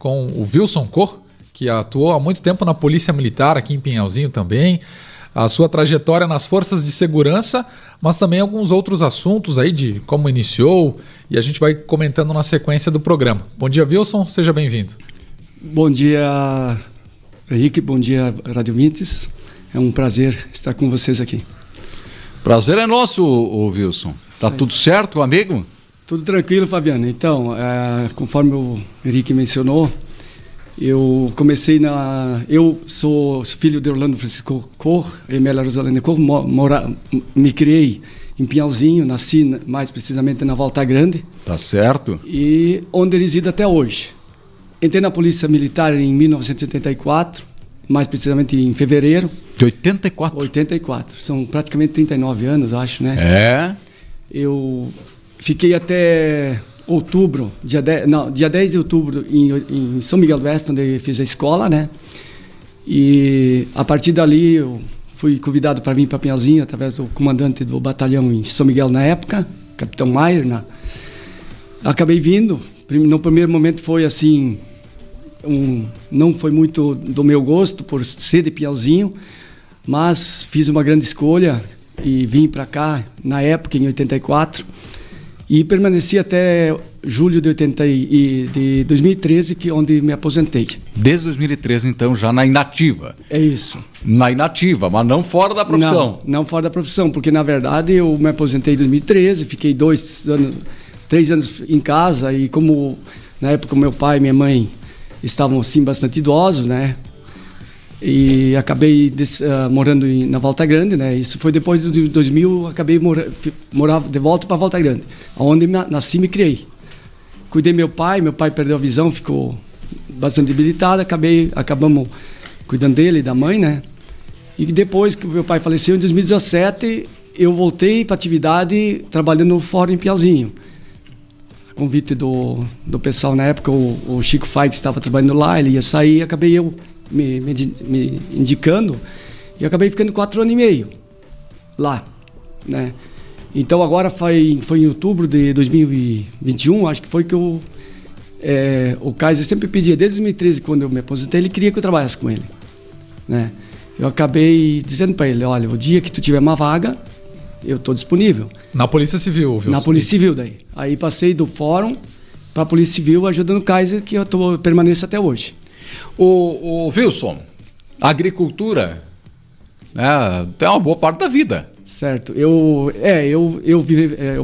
com o Wilson Cor, que atuou há muito tempo na Polícia Militar aqui em Pinhalzinho também, a sua trajetória nas forças de segurança, mas também alguns outros assuntos aí de como iniciou, e a gente vai comentando na sequência do programa. Bom dia, Wilson, seja bem-vindo. Bom dia, Henrique, bom dia, Rádio Vintes. É um prazer estar com vocês aqui. Prazer é nosso, Wilson. Tá tudo certo, amigo? Tudo tranquilo, Fabiano. Então, conforme o Henrique mencionou, eu comecei Eu sou filho de Orlando Francisco Cor, Emélia Rosalene Cor, me criei em Pinhalzinho, nasci mais precisamente na Volta Grande. Tá certo. E onde resido até hoje. Entrei na Polícia Militar em 1984, mais precisamente em fevereiro. De 84? 84. São praticamente 39 anos, acho, né? É. Eu fiquei até outubro, dia 10 de outubro, em São Miguel do Oeste, onde eu fiz a escola, né? E a partir dali eu fui convidado para vir para Pinhalzinho, através do comandante do batalhão em São Miguel na época, Capitão Maier. Acabei vindo. No primeiro momento foi assim, não foi muito do meu gosto, por ser de Pinhalzinho, mas fiz uma grande escolha e vim para cá, na época, em 84, e permaneci até julho de 2013, onde me aposentei. Desde 2013, então, já na inativa. É isso. Na inativa, mas não fora da profissão. Não fora da profissão, porque, na verdade, eu me aposentei em 2013, fiquei 3 anos em casa, e como, na época, meu pai e minha mãe estavam, assim, bastante idosos, né? E acabei morando na Volta Grande, né? Isso foi depois de 2000, acabei morar de volta para Volta Grande, onde nasci e me criei. Cuidei meu pai perdeu a visão, ficou bastante debilitado, acabamos cuidando dele e da mãe, né? E depois que o meu pai faleceu, em 2017, eu voltei para a atividade trabalhando no Fórum em Pinhalzinho. A convite do pessoal na época, o Chico Fai, que estava trabalhando lá, ele ia sair, acabei eu me indicando, e acabei ficando 4 anos e meio lá, né? Então agora foi em outubro de 2021, acho que foi que o Kaiser sempre pedia, desde 2013, quando eu me aposentei, ele queria que eu trabalhasse com ele, né? Eu acabei dizendo para ele, olha, o dia que tu tiver uma vaga, eu estou disponível. Na Polícia Civil, viu? Na Polícia Civil, daí. Aí passei do Fórum para a Polícia Civil, ajudando o Kaiser, que eu permaneço até hoje. O Wilson, a agricultura, né, tem uma boa parte da vida. Certo. Eu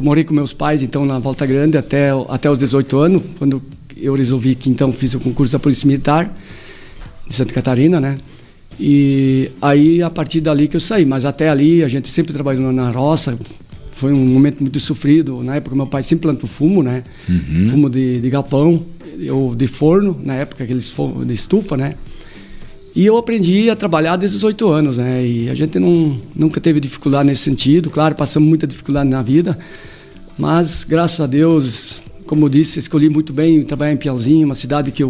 morei com meus pais, então, na Volta Grande até os 18 anos, quando eu resolvi que, então, fiz o concurso da Polícia Militar de Santa Catarina, né? E aí, a partir dali que eu saí. Mas até ali, a gente sempre trabalhou na roça. Foi um momento muito sofrido. Na época, meu pai sempre plantou fumo, né? Uhum. Fumo de galpão, ou de forno, na época, aqueles fogos de estufa, né? E eu aprendi a trabalhar desde os 18 anos, né? E a gente nunca teve dificuldade nesse sentido. Claro, passamos muita dificuldade na vida, mas, graças a Deus, como eu disse, escolhi muito bem trabalhar em Pinhalzinho, uma cidade que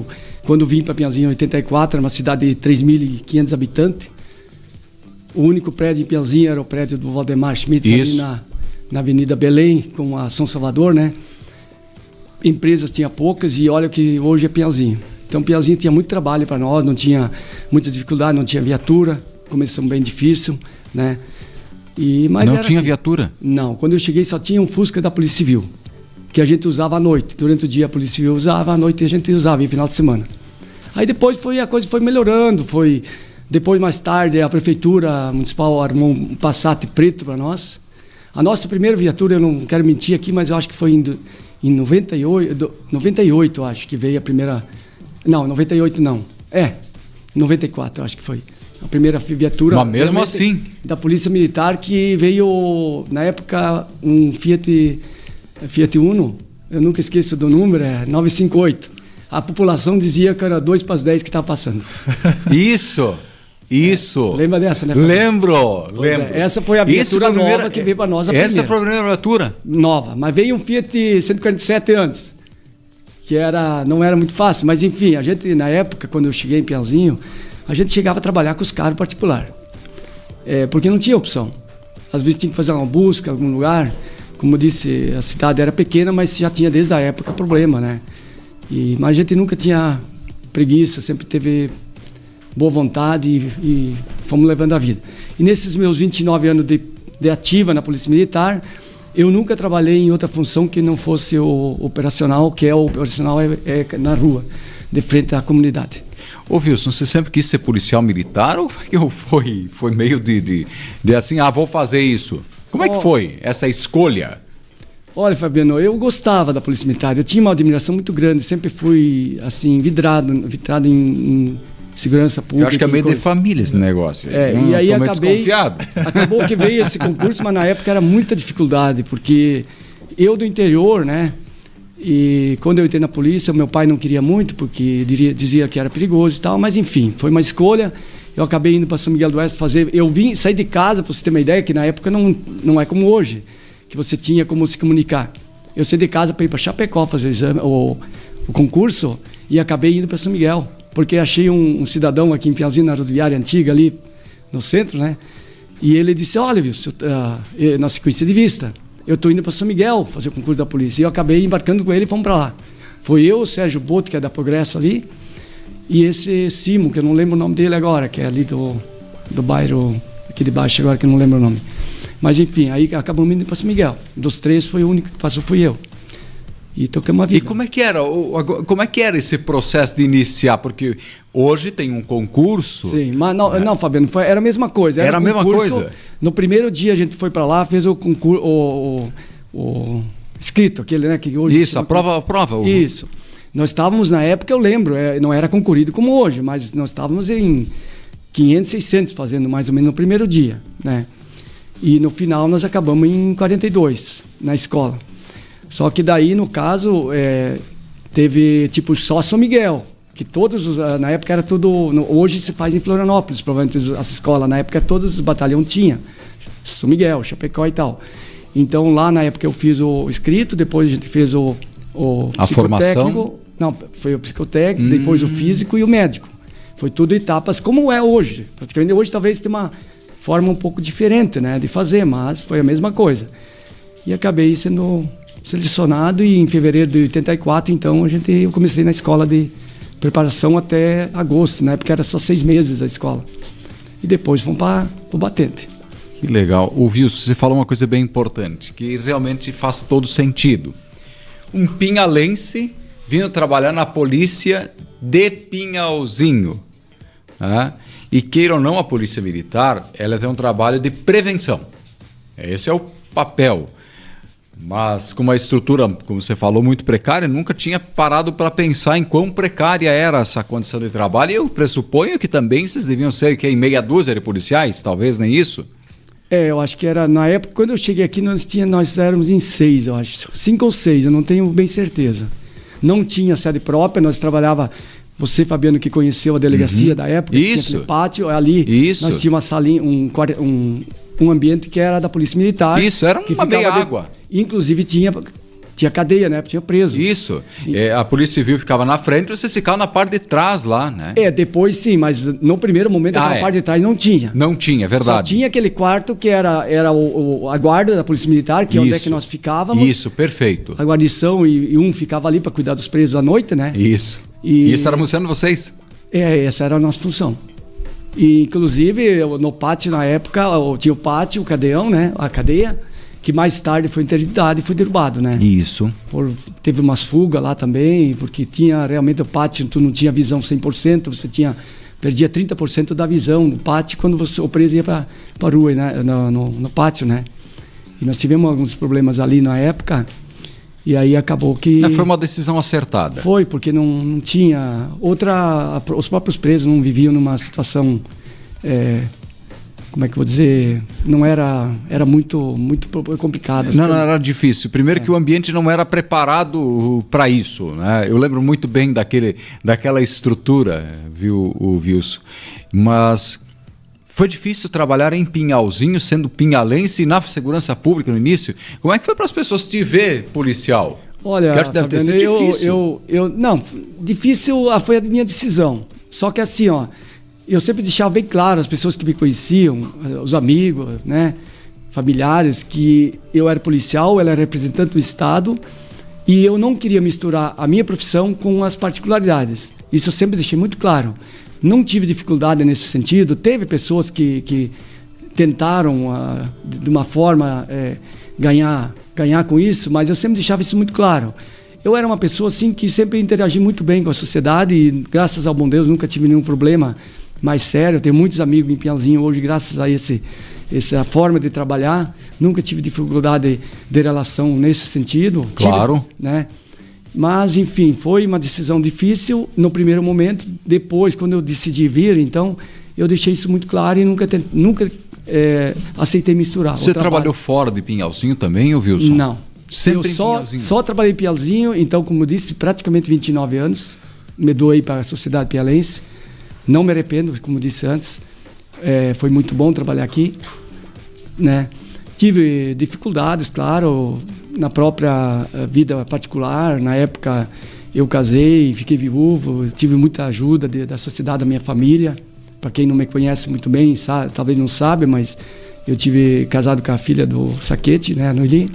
quando vim para Pinhalzinho em 84, era uma cidade de 3.500 habitantes. O único prédio em Pinhalzinho era o prédio do Valdemar Schmitz, ali na Avenida Belém, com a São Salvador, né? Empresas tinha poucas, e olha que hoje é Pinhalzinho. Então, Pinhalzinho tinha muito trabalho para nós, não tinha muita dificuldade, não tinha viatura, começamos bem difícil, né? Mas não tinha assim, viatura? Não, quando eu cheguei só tinha um Fusca da Polícia Civil, que a gente usava à noite. Durante o dia a Polícia Civil usava, à noite a gente usava, em final de semana. Aí depois a coisa foi melhorando, depois mais tarde a Prefeitura Municipal armou um Passat preto para nós. A nossa primeira viatura, eu não quero mentir aqui, mas eu acho que foi em 98, acho que veio a primeira... Não, 98 não. 94, acho que foi. A primeira viatura... Mas mesmo assim... Da Polícia Militar, que veio, na época, um Fiat Uno. Eu nunca esqueço do número, 958. A população dizia que era 2 para as 10 que estava passando. Isso! Lembra dessa, né? Lembro. Essa foi a viatura nova que veio para nós. Essa foi a primeira viatura? Nova, mas veio um Fiat 147 antes, que não era muito fácil, mas enfim, a gente, na época, quando eu cheguei em Pinhalzinho, a gente chegava a trabalhar com os carros particulares, porque não tinha opção. Às vezes tinha que fazer uma busca em algum lugar. Como eu disse, a cidade era pequena, mas já tinha desde a época problema, né? Mas a gente nunca tinha preguiça, sempre teve boa vontade e fomos levando a vida. E nesses meus 29 anos de ativa na Polícia Militar, eu nunca trabalhei em outra função que não fosse o operacional, que é o operacional na rua, de frente à comunidade. Ô Wilson, você sempre quis ser policial militar ou foi meio de assim, vou fazer isso? Como é que foi essa escolha? Olha, Fabiano, eu gostava da Polícia Militar, eu tinha uma admiração muito grande, sempre fui, assim, vidrado em segurança pública. Eu acho que é meio de família esse negócio. E aí acabou que veio esse concurso, mas na época era muita dificuldade, porque eu do interior, né, e quando eu entrei na polícia, meu pai não queria muito, porque dizia que era perigoso e tal, mas enfim, foi uma escolha. Eu acabei indo para São Miguel do Oeste fazer, saí de casa, para você ter uma ideia, que na época não é como hoje, que você tinha como se comunicar. Eu saí de casa para ir para Chapecó fazer o concurso e acabei indo para São Miguel, porque achei um cidadão aqui em Piauzinho, na rodoviária antiga ali no centro, né? E ele disse, olha, Wilson, nós se conhecemos de vista, eu estou indo para São Miguel fazer o concurso da polícia. E eu acabei embarcando com ele e fomos para lá. Foi eu, o Sérgio Boto, que é da Progresso ali, e esse Simo, que eu não lembro o nome dele agora, que é ali do bairro aqui de baixo agora, que eu não lembro o nome. Mas enfim, aí acabamos indo para São Miguel. Dos 3, foi o único que passou, fui eu. E tocamos a vida. E como é que era esse processo de iniciar? Porque hoje tem um concurso. Sim, mas não Fabiano, era a mesma coisa. Era a mesma coisa? No primeiro dia a gente foi para lá, fez o concurso, o escrito, aquele, né? Que hoje isso, a prova. Isso. Nós estávamos, na época, eu lembro, não era concorrido como hoje, mas nós estávamos em 500, 600 fazendo mais ou menos no primeiro dia, né? E no final nós acabamos em 42 na escola. Só que daí, no caso, teve tipo só São Miguel, que todos, na época era tudo, hoje se faz em Florianópolis, provavelmente as escolas, na época todos os batalhões tinham, São Miguel, Chapecó e tal. Então lá na época eu fiz o escrito, depois a gente fez a formação? Não, foi o psicotécnico, depois o físico e o médico. Foi tudo etapas como é hoje. Praticamente hoje talvez tenha uma forma um pouco diferente, né, de fazer, mas foi a mesma coisa. E acabei sendo selecionado e em fevereiro de 84, então eu comecei na escola de preparação até agosto, né, porque era só 6 meses a escola. E depois fomos para o batente. Que legal. O Wilson, você falou uma coisa bem importante, que realmente faz todo sentido. Um pinhalense vindo trabalhar na polícia de Pinhalzinho, né? E queira ou não, a polícia militar, ela tem um trabalho de prevenção. Esse é o papel. Mas com uma estrutura, como você falou, muito precária, nunca tinha parado para pensar em quão precária era essa condição de trabalho. E eu pressuponho que também vocês deviam ser em meia dúzia de policiais, talvez nem isso. Eu acho que era, na época, quando eu cheguei aqui, nós éramos em 6, eu acho. 5 ou 6, eu não tenho bem certeza. Não tinha sede própria, nós trabalhava. Você, Fabiano, que conheceu a delegacia da época, isso. Tinha pátio, ali isso. Nós tínhamos uma salinha, um ambiente que era da Polícia Militar. Isso, era uma meia água. Inclusive tinha cadeia, né? Tinha preso. Isso. A Polícia Civil ficava na frente e vocês ficavam na parte de trás lá, né? Depois sim, mas no primeiro momento aquela parte de trás não tinha. Não tinha, é verdade. Só tinha aquele quarto que era a guarda da Polícia Militar, que é onde é que nós ficávamos. Isso, perfeito. A guarnição e um ficava ali para cuidar dos presos à noite, né? Isso. E isso era funcionando vocês? Essa era a nossa função. E, inclusive, no pátio, na época, tinha o pátio, o cadeão, né? A cadeia, que mais tarde foi interditada e foi derrubado, né? Isso. Teve umas fugas lá também, porque tinha realmente o pátio, tu não tinha visão 100%, você perdia 30% da visão do pátio quando o preso ia para a rua, né? no pátio, né? E nós tivemos alguns problemas ali na época. E aí acabou que... Foi uma decisão acertada. Foi, porque não tinha... Os próprios presos não viviam numa situação... como é que eu vou dizer? Não era muito complicado. Não, era difícil. Primeiro que o ambiente não era preparado para isso, né? Eu lembro muito bem daquela estrutura, viu, o Wilson? Mas... Foi difícil trabalhar em Pinhalzinho, sendo pinhalense e na segurança pública no início? Como é que foi para as pessoas te ver policial? Olha, que acho que deve ter sido difícil. Não, difícil foi a minha decisão. Só que assim, eu sempre deixava bem claro, as pessoas que me conheciam, os amigos, né, familiares, que eu era policial, ela era representante do Estado e eu não queria misturar a minha profissão com as particularidades. Isso eu sempre deixei muito claro. Não tive dificuldade nesse sentido. Teve pessoas que tentaram, de uma forma, ganhar com isso, mas eu sempre deixava isso muito claro. Eu era uma pessoa assim que sempre interagi muito bem com a sociedade e, graças ao bom Deus, nunca tive nenhum problema mais sério. Eu tenho muitos amigos em Piauzinho hoje, graças a essa forma de trabalhar. Nunca tive dificuldade de relação nesse sentido. Claro. Né? Mas, enfim, foi uma decisão difícil no primeiro momento. Depois, quando eu decidi vir, então, eu deixei isso muito claro e nunca aceitei misturar. Você trabalhou fora de Pinhalzinho também, Wilson? Não. Sempre eu só trabalhei em Piauzinho, então, como eu disse, praticamente 29 anos. Me doei para a sociedade piaulense. Não me arrependo, como disse antes. Foi muito bom trabalhar aqui, né? Tive dificuldades, claro, na própria vida particular. Na época eu casei, fiquei viúvo, tive muita ajuda da sociedade, da minha família. Para quem não me conhece muito bem, talvez não sabe, mas eu tive casado com a filha do Saquete, né, a Noeli,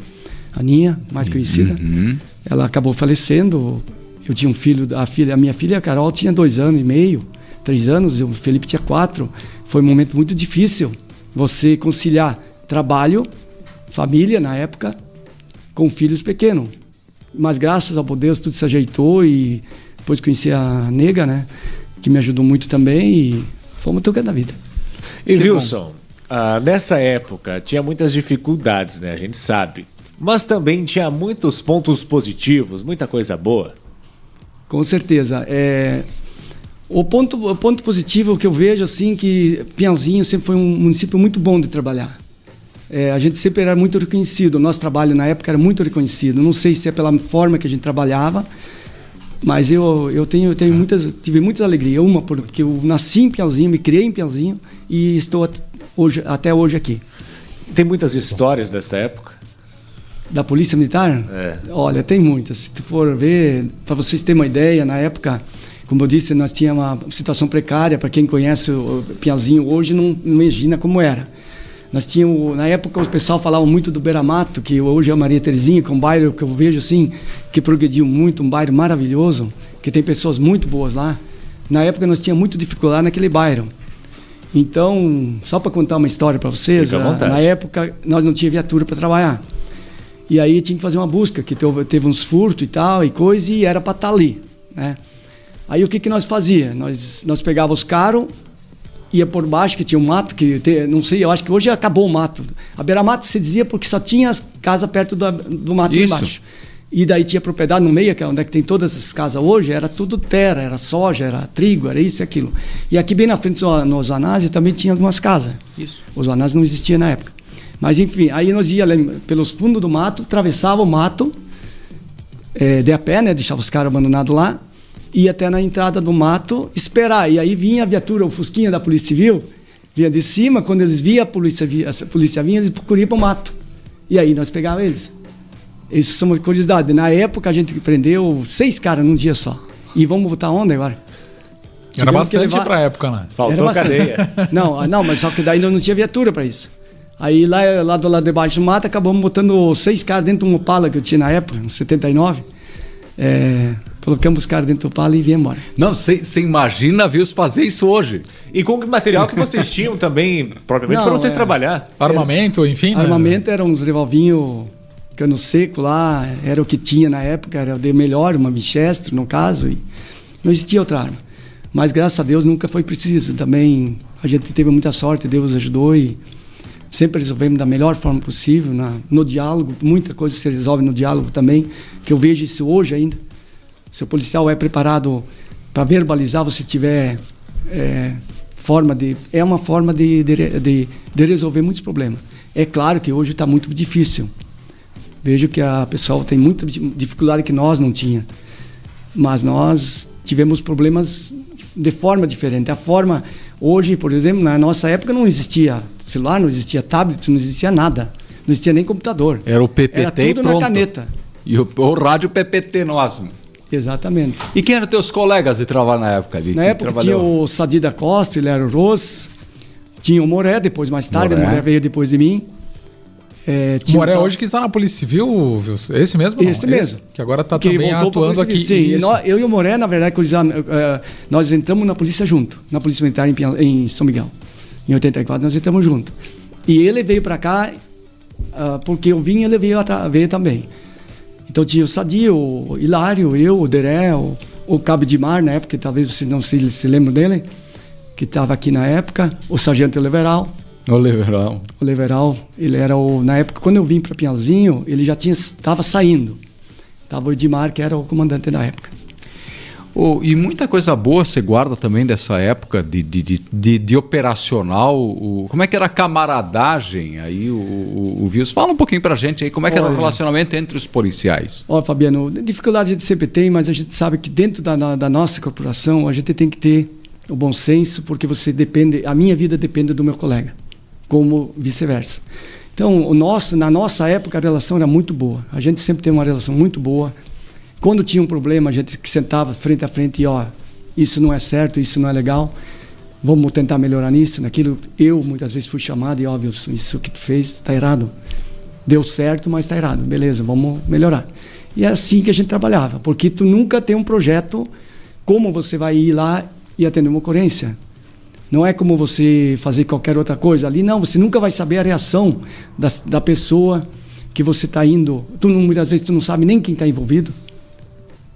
a Ninha, mais conhecida. Uhum. Ela acabou falecendo. Eu tinha um filho, a minha filha, a Carol, tinha 2 anos e meio, 3 anos, o Felipe tinha 4. Foi um momento muito difícil você conciliar trabalho, família na época, com filhos pequenos. Mas graças ao bom Deus tudo se ajeitou e depois conheci a Nega, né, que me ajudou muito também e fomos tocando a vida. E Wilson, nessa época tinha muitas dificuldades, né, a gente sabe, mas também tinha muitos pontos positivos, muita coisa boa. Com certeza. O ponto positivo que eu vejo, assim, que Piauzinho sempre foi um município muito bom de trabalhar. A gente sempre era muito reconhecido, o nosso trabalho na época era muito reconhecido. Não sei se é pela forma que a gente trabalhava, mas eu tive muitas alegrias. Uma, porque eu nasci em Piauzinho, me criei em Piauzinho e estou até hoje aqui. Tem muitas histórias dessa época? Da Polícia Militar? Olha, tem muitas. Se tu for ver, para vocês terem uma ideia, na época, como eu disse, nós tínhamos uma situação precária. Para quem conhece o Piauzinho hoje, não imagina como era. Nós tínhamos, na época, o pessoal falava muito do Beira-Mato, que hoje é a Maria Terezinha, que é um bairro que eu vejo assim, que progrediu muito, um bairro maravilhoso, que tem pessoas muito boas lá. Na época, nós tínhamos muita dificuldade naquele bairro. Então, só para contar uma história para vocês, na época, nós não tínhamos viatura para trabalhar. E aí tinha que fazer uma busca, que teve uns furtos e tal, e coisa, e era para estar ali, né? Aí o que nós fazia? Nós pegávamos os carros, ia por baixo, que tinha um mato, não sei, eu acho que hoje acabou o mato. A beira-mato se dizia porque só tinha as casas perto do mato embaixo. E daí tinha propriedade no meio, que é onde é que tem todas essas casas hoje, era tudo terra, era soja, era trigo, era isso e aquilo. E aqui bem na frente, no Zanazzi, também tinha algumas casas. Isso. O Zanazzi não existia na época. Mas enfim, aí nós íamos pelos fundos do mato, atravessava o mato, de a pé, né, deixava os caras abandonados lá, ia até na entrada do mato esperar. E aí vinha a viatura, o Fusquinha da Polícia Civil, vinha de cima, quando eles viam a polícia vinha, eles corriam para o mato. E aí nós pegávamos eles. Isso são uma curiosidade. Na época a gente prendeu 6 caras num dia só. E vamos botar onde agora? Era bastante para a época, né? Faltou cadeia. Não, mas só que daí não tinha viatura para isso. Aí lá do lado de baixo do mato, acabamos botando 6 caras dentro de um Opala que eu tinha na época, em 79. Colocamos os caras dentro do Opala e viemos embora. Não, você imagina, viu, fazer isso hoje. E com que material que vocês tinham também, propriamente, para vocês trabalhar? Armamento, enfim, né? Armamento eram uns revolvinhos cano seco lá, era o que tinha na época, era o de melhor, uma Winchester no caso, e não existia outra arma. Mas graças a Deus nunca foi preciso. Também a gente teve muita sorte, Deus ajudou e sempre resolvemos da melhor forma possível, no diálogo. Muita coisa se resolve no diálogo também, que eu vejo isso hoje ainda. Se o policial é preparado para verbalizar, você tiver uma forma de resolver muitos problemas. É claro que hoje está muito difícil. Vejo que a pessoa tem muita dificuldade que nós não tinha. Mas nós tivemos problemas de forma diferente. A forma, hoje, por exemplo, na nossa época não existia celular, não existia tablet, não existia nada. Não existia nem computador. Era o PPT era tudo e pronto. Na caneta. E o rádio PPT nosso. Exatamente. E quem eram teus colegas de trabalho na época? Na época tinha o Sadi da Costa, ele era o Ros. Tinha o Moré, depois mais tarde, o Moré veio depois de mim. O Moré hoje que está na Polícia Civil, Wilson? Esse mesmo? Não? Esse mesmo. Que agora está também atuando aqui. Sim, eu e o Moré, na verdade, nós entramos na polícia junto, na Polícia Militar em São Miguel. Em 84 nós entramos junto. E ele veio para cá, porque eu vim e ele veio também. Então tinha o Sadio, o Hilário, eu, o Deré, o Cabo de Mar, na época, talvez você não se lembre dele, que estava aqui na época, o Sargento Oliveral. Oliveral, ele era na época, quando eu vim para Pinhalzinho, ele já estava saindo. Estava o Edmar, que era o comandante da época. E muita coisa boa você guarda também dessa época de operacional. Como é que era a camaradagem aí, o Wilson? Fala um pouquinho pra gente aí, como é que era o relacionamento entre os policiais? Fabiano, dificuldade a gente sempre tem, mas a gente sabe que dentro da nossa corporação, a gente tem que ter o bom senso, porque a minha vida depende do meu colega, como vice-versa. Então, na nossa época, a relação era muito boa. A gente sempre teve uma relação muito boa. Quando tinha um problema, a gente sentava frente a frente e, isso não é certo, isso não é legal, vamos tentar melhorar nisso, naquilo. Eu, muitas vezes, fui chamado e, Wilson, isso que tu fez está errado. Deu certo, mas está errado. Beleza, vamos melhorar. E é assim que a gente trabalhava, porque tu nunca tem um projeto como você vai ir lá e atender uma ocorrência. Não é como você fazer qualquer outra coisa. Ali não, você nunca vai saber a reação da pessoa que você está indo. Muitas vezes tu não sabe nem quem está envolvido,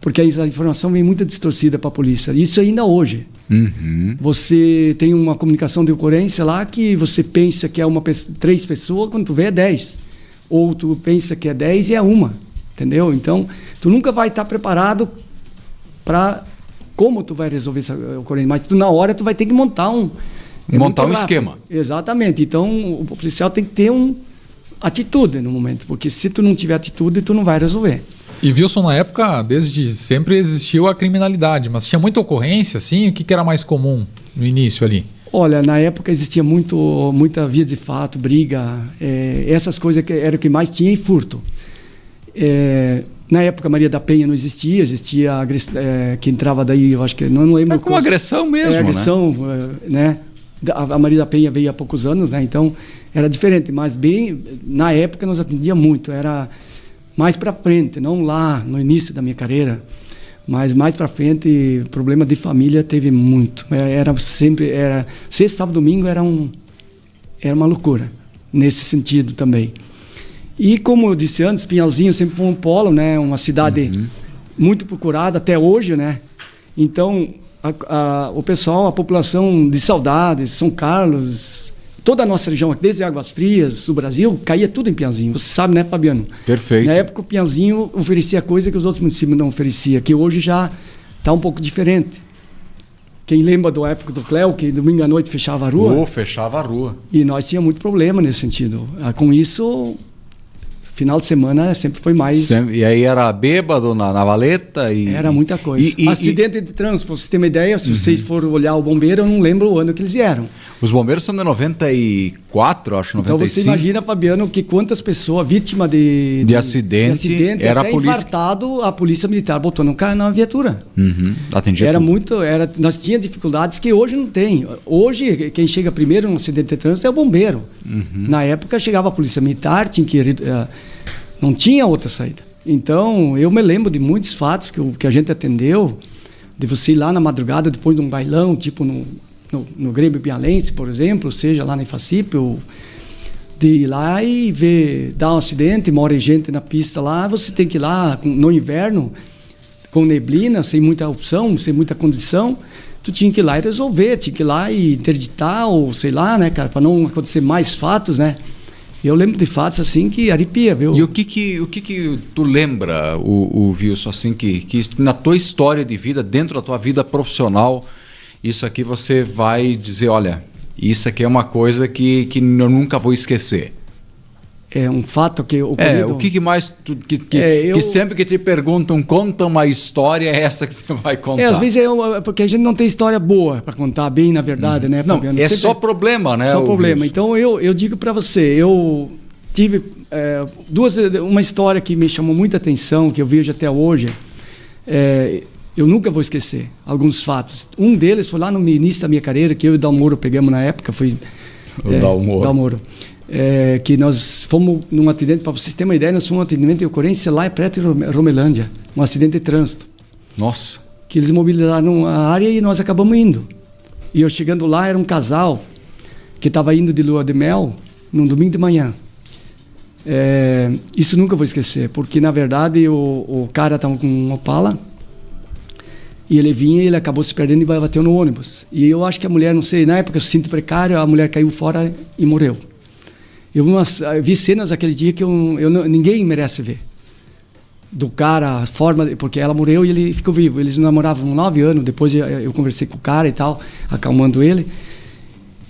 porque a informação vem muito distorcida para a polícia. Isso ainda hoje. Uhum. Você tem uma comunicação de ocorrência lá que você pensa que é 3 pessoas, quando tu vê é 10. Ou tu pensa que é 10 e é uma. Entendeu? Então, tu nunca vai estar preparado para como tu vai resolver essa ocorrência. Mas na hora tu vai ter que montar um esquema. Exatamente. Então, o policial tem que ter atitude no momento, porque se tu não tiver atitude, tu não vai resolver. E Wilson, na época, desde sempre existiu a criminalidade, mas tinha muita ocorrência, assim? O que era mais comum no início ali? Olha, na época existia muita via de fato, briga, essas coisas que era o que mais tinha, e furto. Na época, Maria da Penha não existia que entrava daí, eu acho que não lembro. É como agressão mesmo, agressão, né? A Maria da Penha veio há poucos anos, né? Então era diferente, mas na época nós atendia muito, era mais para frente, não lá no início da minha carreira, mas mais para frente, problema de família teve muito. Sexta, sábado, domingo era uma loucura nesse sentido também. E como eu disse antes, Pinhalzinho sempre foi um polo, né? Uma cidade muito procurada até hoje, né? Então o pessoal, a população de Saudades, São Carlos, toda a nossa região, desde Águas Frias, o Brasil, caía tudo em Pinhalzinho. Você sabe, né, Fabiano? Perfeito. Na época, o Pinhalzinho oferecia coisa que os outros municípios não ofereciam, que hoje já está um pouco diferente. Quem lembra da época do Cléo, que domingo à noite fechava a rua? Fechava a rua. E nós tínhamos muito problema nesse sentido. Com isso, final de semana sempre foi mais... E aí era bêbado na valeta? Era muita coisa. Acidente de trânsito, para você ter uma ideia, se vocês forem olhar o bombeiro, eu não lembro o ano que eles vieram. Os bombeiros são de 94, acho, 95. Então você imagina, Fabiano, que quantas pessoas vítimas de acidente era até infartado, a polícia militar botou na viatura. Atendia era tudo. muito, nós tínhamos dificuldades que hoje não tem. Hoje, quem chega primeiro num acidente de trânsito é o bombeiro. Na época, chegava a polícia militar, não tinha outra saída. Então, eu me lembro de muitos fatos que a gente atendeu, de você ir lá na madrugada, depois de um bailão, tipo no Grêmio Pialense, por exemplo, seja lá na IFACIP, de ir lá e dar um acidente, mora gente na pista lá, você tem que ir lá no inverno, com neblina, sem muita opção, sem muita condição, tu tinha que ir lá e resolver, tinha que ir lá e interditar, ou sei lá, né, cara, para não acontecer mais fatos, né? Eu lembro de fatos assim que arrepia, viu? E o que tu lembra, o Wilson, assim, que na tua história de vida, dentro da tua vida profissional, isso aqui você vai dizer, olha, isso aqui é uma coisa que eu nunca vou esquecer? É um fato que o que mais que sempre que te perguntam, conta uma história, é essa que você vai contar? Às vezes porque a gente não tem história boa para contar bem, na verdade, né, Fabiano? Não, sempre... só problema, né? Só problema. Wilson. Então eu digo para você, eu tive uma história que me chamou muita atenção, que eu vejo até hoje, eu nunca vou esquecer alguns fatos. Um deles foi lá no início da minha carreira, que eu e o Dalmoro pegamos na época, foi... O Dalmoro. que nós fomos num atendimento, para vocês terem uma ideia, nós fomos num atendimento de ocorrência lá em Preto e Romelândia, um acidente de trânsito. Nossa. Que eles mobilizaram a área e nós acabamos indo. E eu chegando lá, era um casal que estava indo de lua de mel num domingo de manhã. Isso nunca vou esquecer, porque na verdade o cara estava com um Opala e ele vinha e ele acabou se perdendo e bateu no ônibus. E eu acho que a mulher, não sei, na época eu sinto precário, a mulher caiu fora e morreu. Eu vi cenas aquele dia que ninguém merece ver. Do cara, a forma, porque ela morreu e ele ficou vivo. Eles namoravam 9 anos, depois eu conversei com o cara e tal, acalmando ele.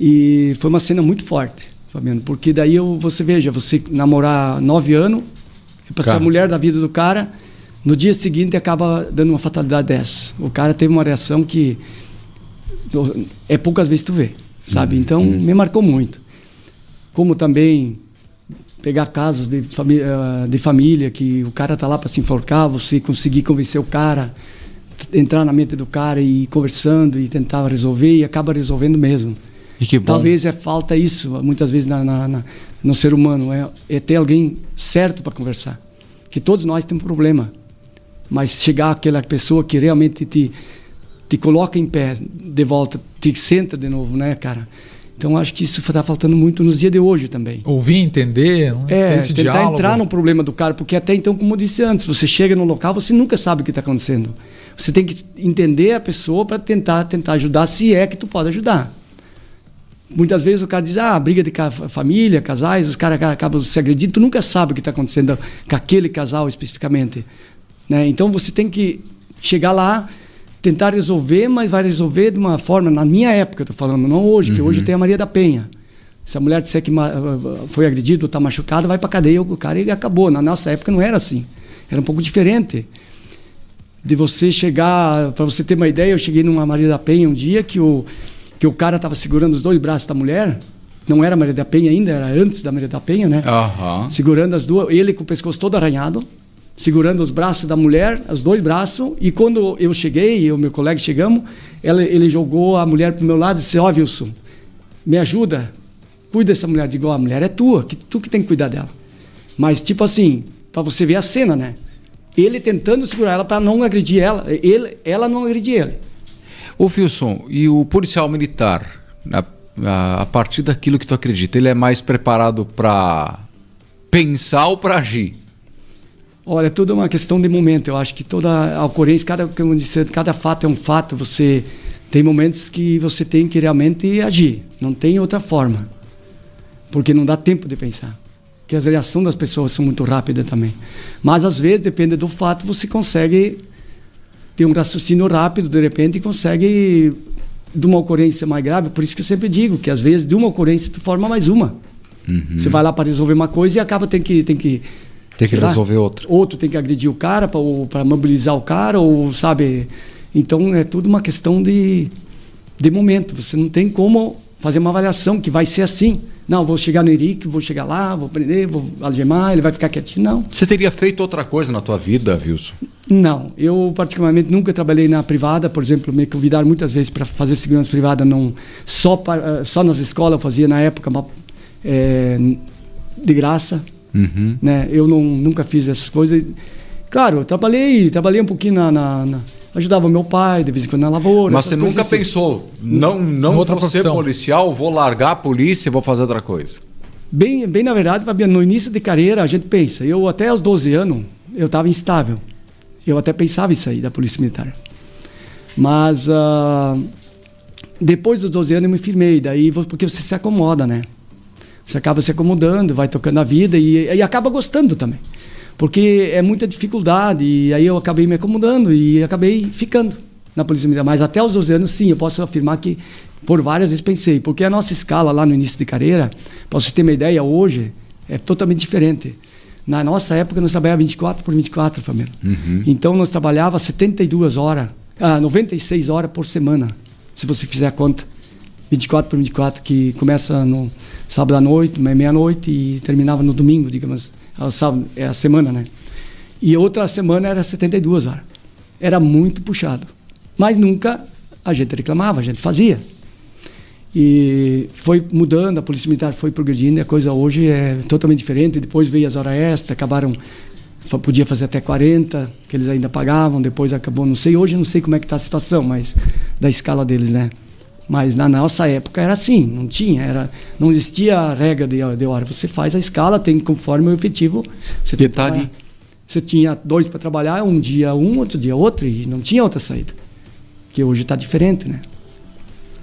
E foi uma cena muito forte, Fabiano, porque daí você veja, você namorar 9 anos, para ser a mulher da vida do cara, no dia seguinte acaba dando uma fatalidade dessa. O cara teve uma reação que poucas vezes tu vê, sabe? Então, me marcou muito. Como também pegar casos de família que o cara tá lá para se enforcar, você conseguir convencer o cara, entrar na mente do cara e ir conversando e tentar resolver, e acaba resolvendo mesmo. E que bom. Talvez falta isso muitas vezes no ser humano, é ter alguém certo para conversar. Que todos nós temos problema, mas chegar aquela pessoa que realmente te coloca em pé de volta, te senta de novo, né, cara? Então, acho que isso está faltando muito nos dias de hoje também. Ouvir, entender, ter esse tentar diálogo. Entrar no problema do cara, porque até então, como eu disse antes, você chega no local, você nunca sabe o que está acontecendo. Você tem que entender a pessoa para tentar ajudar, se é que tu pode ajudar. Muitas vezes o cara diz, briga de família, casais, os caras acabam se agredindo, tu nunca sabe o que está acontecendo com aquele casal especificamente. Né? Então, você tem que chegar lá, tentar resolver, mas vai resolver de uma forma, na minha época, eu estou falando, não hoje, que hoje tem a Maria da Penha. Se a mulher disser que foi agredida ou está machucada, vai para a cadeia o cara e acabou. Na nossa época não era assim. Era um pouco diferente. De você chegar, para você ter uma ideia, eu cheguei numa Maria da Penha um dia que o cara estava segurando os 2 braços da mulher, não era Maria da Penha ainda, era antes da Maria da Penha, né? Segurando as duas, ele com o pescoço todo arranhado, segurando os braços da mulher, os 2 braços, e quando eu cheguei, eu e o meu colega chegamos, ele jogou a mulher pro meu lado e disse, Wilson, me ajuda, cuida dessa mulher. Digo, a mulher é tua, tu que tem que cuidar dela. Mas tipo assim, para você ver a cena, né? Ele tentando segurar ela para não agredir ela não agredir ele. Ô Wilson, e o policial militar, a partir daquilo que tu acredita, ele é mais preparado para pensar ou para agir? Olha, tudo é uma questão de momento. Eu acho que toda a ocorrência, cada fato é um fato. Você tem momentos que você tem que realmente agir. Não tem outra forma. Porque não dá tempo de pensar. Porque as reações das pessoas são muito rápidas também. Mas, às vezes, depende do fato, você consegue ter um raciocínio rápido, de repente, e consegue, de uma ocorrência mais grave. Por isso que eu sempre digo que, às vezes, de uma ocorrência, tu forma mais uma. Você vai lá para resolver uma coisa e acaba tem que resolver outra. Outro tem que agredir o cara para mobilizar o cara, ou sabe? Então é tudo uma questão de momento. Você não tem como fazer uma avaliação que vai ser assim. Não, vou chegar no Henrique, vou chegar lá, vou prender, vou algemar, ele vai ficar quietinho. Não. Você teria feito outra coisa na tua vida, Wilson? Não. Eu, particularmente, nunca trabalhei na privada. Por exemplo, me convidaram muitas vezes para fazer segurança privada. Não, só nas escolas eu fazia, na época, de graça. Né? Eu nunca fiz essas coisas. Claro, eu trabalhei um pouquinho ajudava meu pai, de vez em quando na lavoura. Mas você nunca pensou, não vou ser policial, vou largar a polícia e vou fazer outra coisa? Bem na verdade, Fabiano, no início de carreira a gente pensa. Eu até aos 12 anos, eu estava instável. Eu até pensava em sair da Polícia Militar. Mas depois dos 12 anos eu me firmei. Daí, porque você se acomoda, né? Você acaba se acomodando, vai tocando a vida e acaba gostando também. Porque é muita dificuldade, e aí eu acabei me acomodando e acabei ficando na Polícia Militar. Mas até os 12 anos, sim, eu posso afirmar que por várias vezes pensei. Porque a nossa escala lá no início de carreira, para você ter uma ideia, hoje é totalmente diferente. Na nossa época, nós trabalhávamos 24 por 24, família. Então, nós trabalhávamos 72 horas, 96 horas por semana, se você fizer a conta. 24 por 24, que começa no sábado à noite, meia-noite, e terminava no domingo, digamos. Sábado, é a semana, né? E outra semana era 72 horas. Era muito puxado. Mas nunca a gente reclamava, a gente fazia. E foi mudando, a Polícia Militar foi progredindo, e a coisa hoje é totalmente diferente. Depois veio as horas extras, acabaram, podia fazer até 40, que eles ainda pagavam, depois acabou, não sei, hoje não sei como é que está a situação, mas da escala deles, né? Mas na nossa época era assim, não existia a regra de hora. Você faz a escala, tem conforme o efetivo. Você tinha 2 para trabalhar, um dia um, outro dia outro, e não tinha outra saída. Que hoje está diferente, né?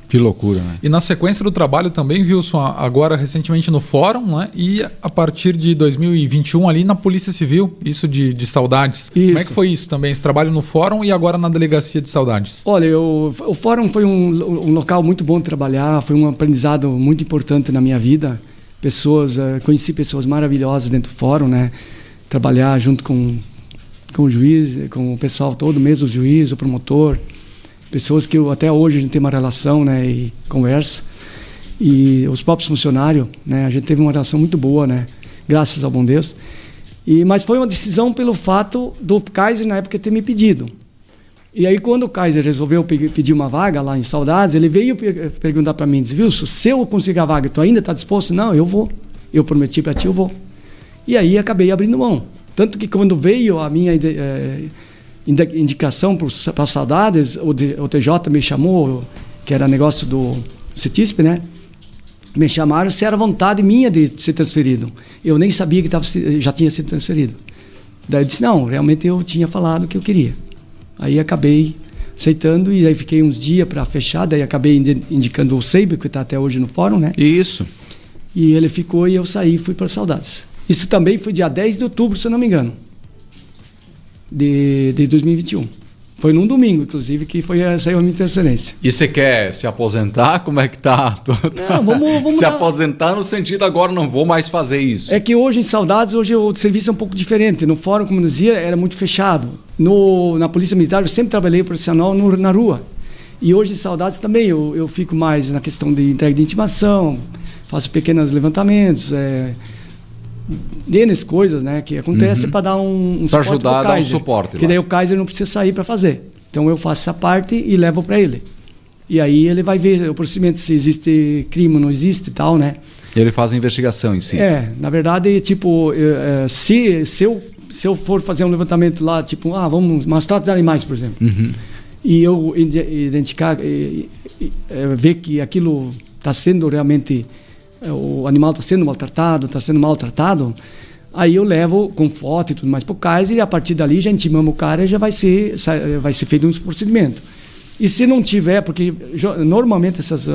Que loucura, né? E na sequência do trabalho também, Wilson, agora recentemente no Fórum, né? E a partir de 2021 ali na Polícia Civil, isso de Saudades. Isso. Como é que foi isso também, esse trabalho no Fórum e agora na Delegacia de Saudades? Olha, o Fórum foi um local muito bom de trabalhar, foi um aprendizado muito importante na minha vida. Conheci pessoas maravilhosas dentro do Fórum, né? Trabalhar junto com o juiz, com o pessoal todo, mesmo o juiz, o promotor. Pessoas que até hoje a gente tem uma relação, né, e conversa. E os próprios funcionários, né, a gente teve uma relação muito boa, né, graças ao bom Deus. Mas foi uma decisão pelo fato do Kaiser, na época, ter me pedido. E aí, quando o Kaiser resolveu pedir uma vaga lá em Saudades, ele veio perguntar para mim, disse, Wilson, se eu conseguir a vaga, tu ainda está disposto? Não, eu vou. Eu prometi para ti, eu vou. E aí, acabei abrindo mão. Tanto que quando veio a minha indicação para Saudades, o TJ me chamou, que era negócio do CETISP, né? Me chamaram se era vontade minha de ser transferido. Eu nem sabia que já tinha sido transferido. Daí eu disse, não, realmente eu tinha falado o que eu queria. Aí acabei aceitando e aí fiquei uns dias para fechar, daí acabei indicando o Seibe, que está até hoje no Fórum, né? Isso. E ele ficou e eu saí e fui para Saudades. Isso também foi dia 10 de outubro, se eu não me engano. De 2021. Foi num domingo, inclusive, que saiu a minha transferência. E você quer se aposentar? Como é que tá? Não, vamos se aposentar no sentido agora não vou mais fazer isso. É que hoje em Saudades, hoje o serviço é um pouco diferente. No Fórum, como eu dizia, era muito fechado. Na Polícia Militar, eu sempre trabalhei profissional na rua. E hoje em Saudades também, eu fico mais na questão de entrega de intimação, faço pequenos levantamentos, N coisas, né, que acontece para dar um para suporte ajudar a dar um suporte. Que daí o Kaiser não precisa sair para fazer. Então eu faço essa parte e levo para ele. E aí ele vai ver o procedimento, se existe crime ou não existe e tal, né? E ele faz a investigação em si. Na verdade, tipo, se eu for fazer um levantamento lá, tipo, vamos, maus tratos de animais, por exemplo, e eu identificar, ver que aquilo está sendo realmente... o animal está sendo maltratado, está sendo maltratado, aí eu levo com foto e tudo mais para o Kaiser e a partir dali já intimamos o cara e já vai ser feito um procedimento. E se não tiver, porque normalmente essas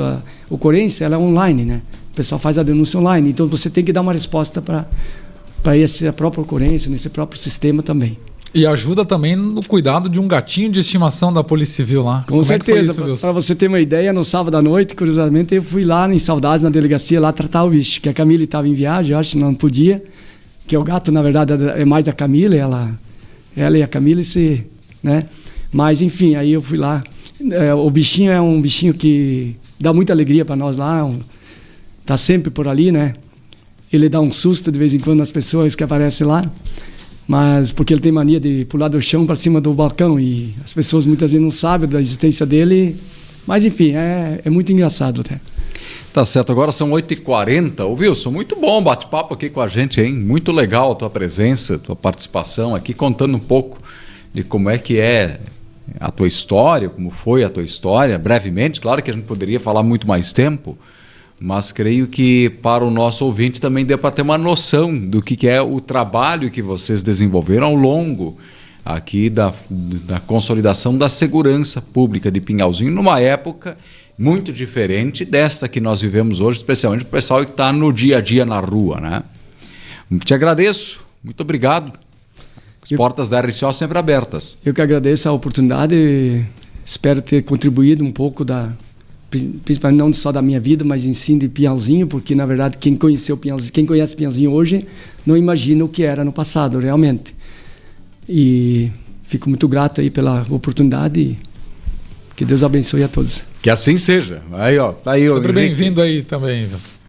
ocorrências ela é online, né? O pessoal faz a denúncia online, então você tem que dar uma resposta para essa própria ocorrência, nesse próprio sistema também. E ajuda também no cuidado de um gatinho de estimação da Polícia Civil lá. Com certeza. Para você ter uma ideia, no sábado à noite, curiosamente, eu fui lá em Saudades, na delegacia, lá tratar o bicho. Que a Camila estava em viagem, eu acho que não podia. Que o gato, na verdade, é mais da Camila. Ela e a Camila, né? Mas, enfim, aí eu fui lá. O bichinho é um bichinho que dá muita alegria para nós lá. Tá sempre por ali, né? Ele dá um susto de vez em quando nas pessoas que aparecem lá. Mas porque ele tem mania de pular do chão para cima do balcão e as pessoas muitas vezes não sabem da existência dele. Mas enfim, é muito engraçado até. Tá certo, agora são 8h40. Ô Wilson, muito bom bate-papo aqui com a gente, hein? Muito legal a tua presença, tua participação aqui, contando um pouco de como é que é a tua história, como foi a tua história, brevemente. Claro que a gente poderia falar muito mais tempo, mas creio que para o nosso ouvinte também dê para ter uma noção do que é o trabalho que vocês desenvolveram ao longo aqui da consolidação da segurança pública de Pinhalzinho, numa época muito diferente dessa que nós vivemos hoje, especialmente o pessoal que está no dia a dia na rua, né? Te agradeço, muito obrigado. As portas da RCO sempre abertas. Eu que agradeço a oportunidade, espero ter contribuído um pouco principalmente não só da minha vida, mas em si de Pinhalzinho, porque na verdade quem conhece Pinhalzinho hoje não imagina o que era no passado, realmente. E fico muito grato aí pela oportunidade e que Deus abençoe a todos. Que assim seja. Aí, ó, tá aí. Sempre bem-vindo aí também, Wilson.